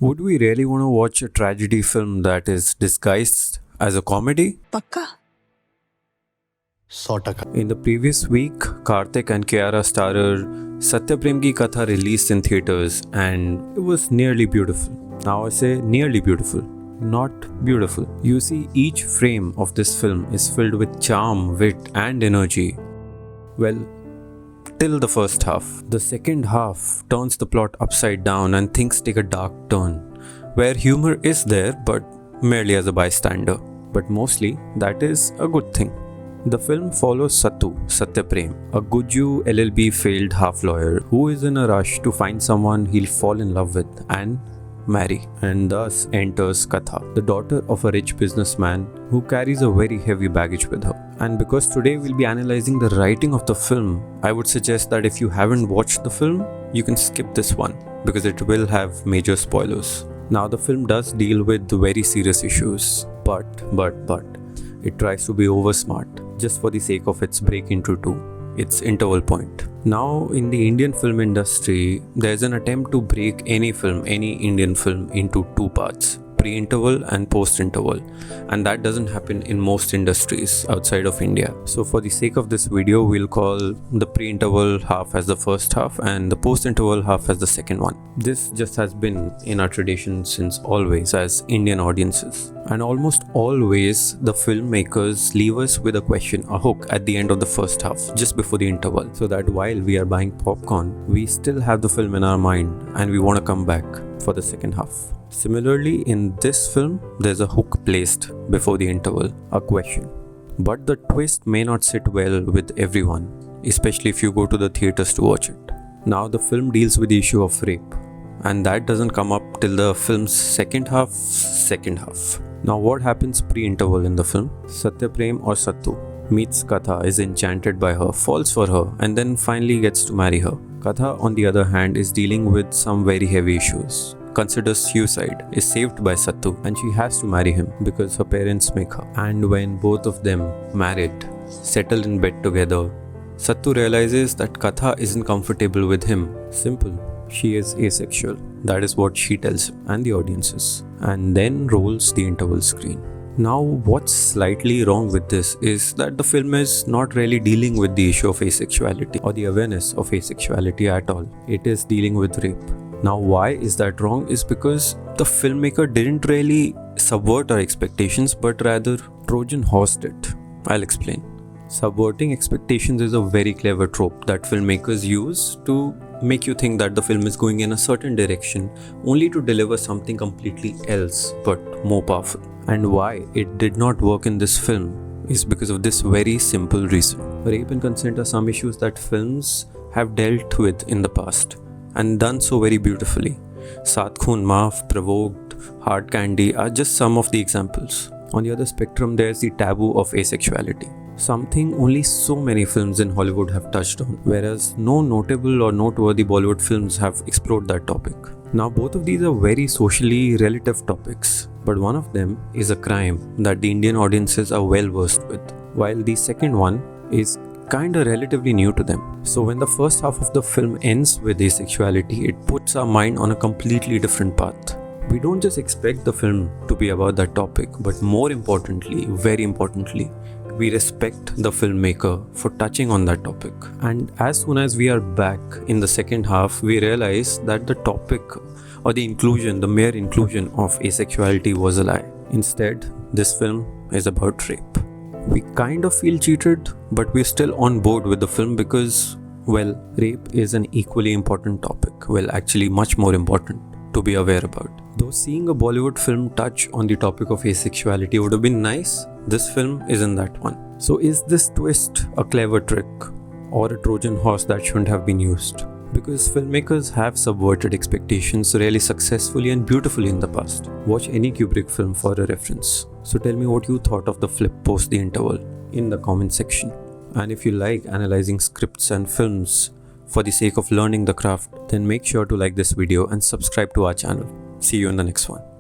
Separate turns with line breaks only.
Would we really want to watch a tragedy film that is disguised as a comedy?
पक्का
100%.
In the previous week, Kartik and Kiara starrer Sathyaprem ki Katha released in theaters and it was nearly beautiful. Now I say nearly beautiful, not beautiful. You see, each frame of this film is filled with charm, wit and energy. Well, till the first half. The second half turns the plot upside down and things take a dark turn, where humor is there but merely as a bystander. But mostly, that is a good thing. The film follows Sathyaprem, a Guju LLB failed half lawyer who is in a rush to find someone he'll fall in love with and marry, and thus enters Katha, the daughter of a rich businessman who carries a very heavy baggage with her. And because today we'll be analyzing the writing of the film, I would suggest that if you haven't watched the film, you can skip this one because it will have major spoilers. Now the film does deal with very serious issues, but it tries to be over smart just for the sake of its break into two, its interval point. Now in the Indian film industry, there's an attempt to break any Indian film into two parts, pre-interval and post-interval, and that doesn't happen in most industries outside of India. So for the sake of this video, we'll call the pre-interval half as the first half and the post-interval half as the second one. This just has been in our tradition since always as Indian audiences. And almost always the filmmakers leave us with a question, a hook at the end of the first half, just before the interval, so that while we are buying popcorn, we still have the film in our mind and we want to come back for the second half. Similarly, in this film, there's a hook placed before the interval, a question. But the twist may not sit well with everyone, especially if you go to the theaters to watch it. Now the film deals with the issue of rape, and that doesn't come up till the film's second half. Now what happens pre-interval in the film? Sathyaprem or Sattu meets Katha, is enchanted by her, falls for her and then finally gets to marry her. Katha on the other hand is dealing with some very heavy issues, considers suicide, is saved by Sattu and she has to marry him because her parents make her. And when both of them married, settle in bed together, Sattu realizes that Katha isn't comfortable with him. Simple. She is asexual. That is what she tells him and the audiences. And then rolls the interval screen. Now what's slightly wrong with this is that the film is not really dealing with the issue of asexuality or the awareness of asexuality at all. It is dealing with rape. Now why is that wrong is because the filmmaker didn't really subvert our expectations but rather Trojan horsed it. I'll explain. Subverting expectations is a very clever trope that filmmakers use to make you think that the film is going in a certain direction only to deliver something completely else but more powerful. And why it did not work in this film is because of this very simple reason. Rape and consent are some issues that films have dealt with in the past and done so very beautifully. Saath Khoon Maaf, Provoked, Hard Candy are just some of the examples. On the other spectrum, there's the taboo of asexuality, something only so many films in Hollywood have touched on, whereas no notable or noteworthy Bollywood films have explored that topic. Now both of these are very socially relative topics, but one of them is a crime that the Indian audiences are well versed with, while the second one is kinda relatively new to them. So when the first half of the film ends with asexuality, it puts our mind on a completely different path. We don't just expect the film to be about that topic, but more importantly, very importantly, we respect the filmmaker for touching on that topic. And as soon as we are back in the second half, we realize that the topic or the mere inclusion of asexuality was a lie. Instead, this film is about rape. We kind of feel cheated, but we're still on board with the film because, well, rape is an equally important topic. Well, actually much more important to be aware about. Though seeing a Bollywood film touch on the topic of asexuality would have been nice, this film isn't that one. So is this twist a clever trick or a Trojan horse that shouldn't have been used? Because filmmakers have subverted expectations really successfully and beautifully in the past. Watch any Kubrick film for a reference. So tell me what you thought of the flip post the interval in the comment section. And if you like analyzing scripts and films for the sake of learning the craft, then make sure to like this video and subscribe to our channel. See you in the next one.